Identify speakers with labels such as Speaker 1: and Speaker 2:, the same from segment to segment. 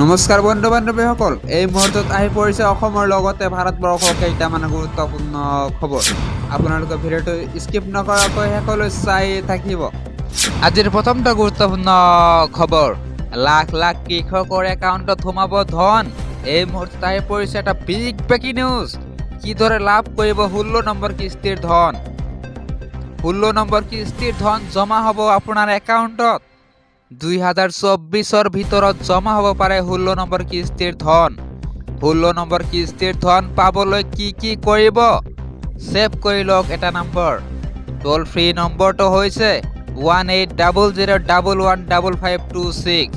Speaker 1: নমস্কাৰ বন্ধু বান্ধৱীসকল, এই মুহূৰ্তত আহি পৰিছে অসমৰ লগতে ভাৰতবৰ্ষৰ কেইটামান গুৰুত্বপূৰ্ণ খবৰ। আপোনালোকে ভিডিঅ'টো স্কিপ নকৰাকৈ শেষলৈ চাই থাকিব। আজিৰ প্ৰথমটো গুৰুত্বপূৰ্ণ খবৰ, লাখ লাখ কৃষকৰ একাউণ্টত সোমাব ধন। এই মুহূৰ্তত আহি পৰিছে এটা বিগ ব্ৰেকিং নিউজ। কিদৰে লাভ কৰিব 16 নম্বৰ কিস্তিৰ ধন। 16 নম্বৰ কিস্তিৰ ধন জমা হ'ব আপোনাৰ একাউণ্টত। 2024 ভিতৰত জমা হ'ব পাৰে 16 নম্বৰ কিস্তিৰ ধন। 16 নম্বৰ কিস্তিৰ ধন পাবলৈ কি কৰিব? ছেভ কৰি লওক এটা নম্বৰ। টোল ফ্ৰী নম্বৰটো হৈছে 1800115526।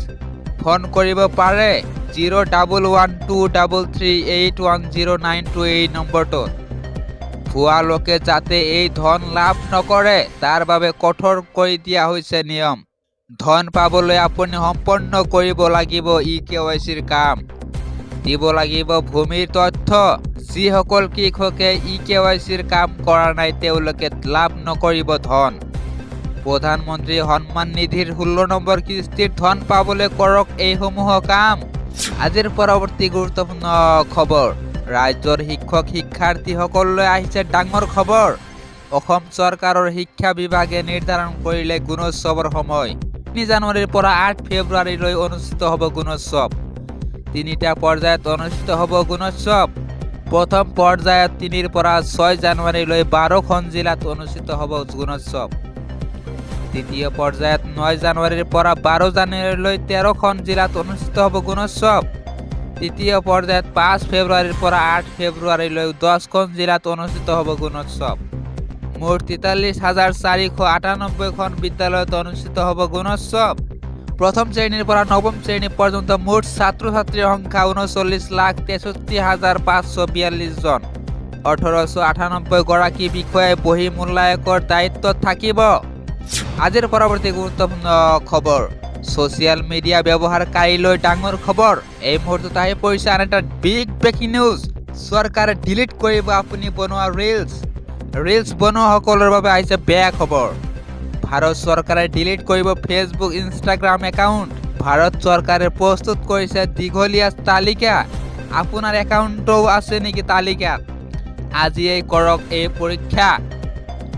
Speaker 1: ফোন কৰিব পাৰে 01123381092 এই নম্বৰটোত। ভুৱা লোকে যাতে এই ধন লাভ নকৰে তাৰ বাবে কঠোৰ কৰি দিয়া হৈছে নিয়ম। ধন পাবলৈ আপুনি সম্পন্ন কৰিব লাগিব KYCৰ কাম। দিব লাগিব ভূমিৰ তথ্য। যিসকল কৃষকে KYCৰ কাম কৰা নাই তেওঁলোকে লাভ নকৰিব ধন। প্ৰধানমন্ত্ৰী সন্মান নিধিৰ 16 নম্বৰ কিস্তিৰ ধন পাবলৈ কৰক এইসমূহ কাম। আজিৰ পৰৱৰ্তী গুৰুত্বপূৰ্ণ খবৰ, ৰাজ্যৰ শিক্ষক শিক্ষাৰ্থীসকললৈ আহিছে ডাঙৰ খবৰ। অসম চৰকাৰৰ শিক্ষা বিভাগে নিৰ্ধাৰণ কৰিলে গুণোৎসৱৰ সময়। 3 জানুৱাৰীৰ পৰা 8 ফেব্ৰুৱাৰীলৈ অনুষ্ঠিত হ'ব গুণোৎসৱ। 3টা পৰ্যায়ত অনুষ্ঠিত হ'ব গুণোৎসৱ। প্ৰথম পৰ্যায়ত 3ৰ পৰা 6 জানুৱাৰীলৈ 12খন জিলাত অনুষ্ঠিত হ'ব গুণোৎসৱ। দ্বিতীয় পৰ্যায়ত 9 জানুৱাৰীৰ পৰা 12 জানুৱাৰীলৈ 13খন জিলাত অনুষ্ঠিত হ'ব গুণোৎসৱ। তৃতীয় পৰ্যায়ত 5 ফেব্ৰুৱাৰীৰ পৰা 8 ফেব্ৰুৱাৰীলৈ 10খন জিলাত অনুষ্ঠিত হ'ব গুণোৎসৱ। মুঠ 43,498খন বিদ্যালয়ত অনুষ্ঠিত হ'ব গুণোৎসৱ। প্ৰথম শ্ৰেণীৰ পৰা নৱম শ্ৰেণী পৰ্যন্ত মুঠ ছাত্ৰ ছাত্ৰীৰ সংখ্যা 39,63,542 জন। 1898 গৰাকী বিষয়াই বহি মূল্যায়কৰ দায়িত্বত থাকিব। আজিৰ পৰৱৰ্তী গুৰুত্বপূৰ্ণ খবৰ, ছ'চিয়েল মিডিয়া ব্যৱহাৰকাৰীলৈ ডাঙৰ খবৰ। এই মুহূৰ্তত আহি পৰিছে আন এটা বিগ ব্ৰেকিং নিউজ। চৰকাৰে ডিলিট কৰিব আপুনি বনোৱা ৰিলছ বনোৱাসকলৰ বাবে আহিছে বেয়া খবৰ। ভাৰত চৰকাৰে ডিলিট কৰিব ফেচবুক ইনষ্টাগ্ৰাম একাউণ্ট। ভাৰত চৰকাৰে প্ৰস্তুত কৰিছে দীঘলীয়া তালিকা। আপোনাৰ একাউণ্টও আছে নেকি তালিকাত? আজিয়েই কৰক এই পৰীক্ষা।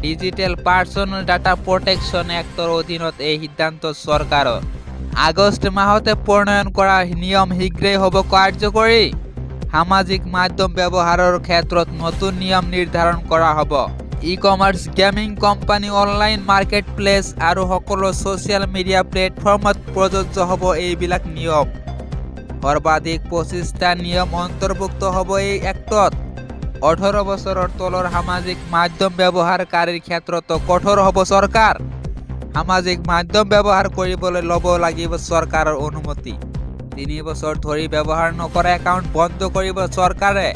Speaker 1: Digital personal data protection actor অধীনত এই সিদ্ধান্ত চৰকাৰৰ। আগষ্ট মাহতে প্ৰণয়ন কৰা নিয়ম শীঘ্ৰেই হ'ব কাৰ্যকৰী। সামাজিক মাধ্যম ব্যৱহাৰৰ ক্ষেত্ৰত নতুন নিয়ম নিৰ্ধাৰণ কৰা হ'ব। E-commerce, gaming company, online market place আৰু সকলো ছ'চিয়েল মিডিয়া প্লেটফৰ্মত প্ৰযোজ্য হ'ব এইবিলাক নিয়ম। সৰ্বাধিক 25টা নিয়ম অন্তৰ্ভুক্ত হ'ব এই এক্টত। 18 বছৰৰ তলৰ সামাজিক মাধ্যম ব্যৱহাৰকাৰীৰ ক্ষেত্ৰতো কঠোৰ হ'ব চৰকাৰ। সামাজিক মাধ্যম ব্যৱহাৰ কৰিবলৈ ল'ব লাগিব চৰকাৰৰ অনুমতি। 3 বছৰ ধৰি ব্যৱহাৰ নকৰা একাউণ্ট বন্ধ কৰিব চৰকাৰে।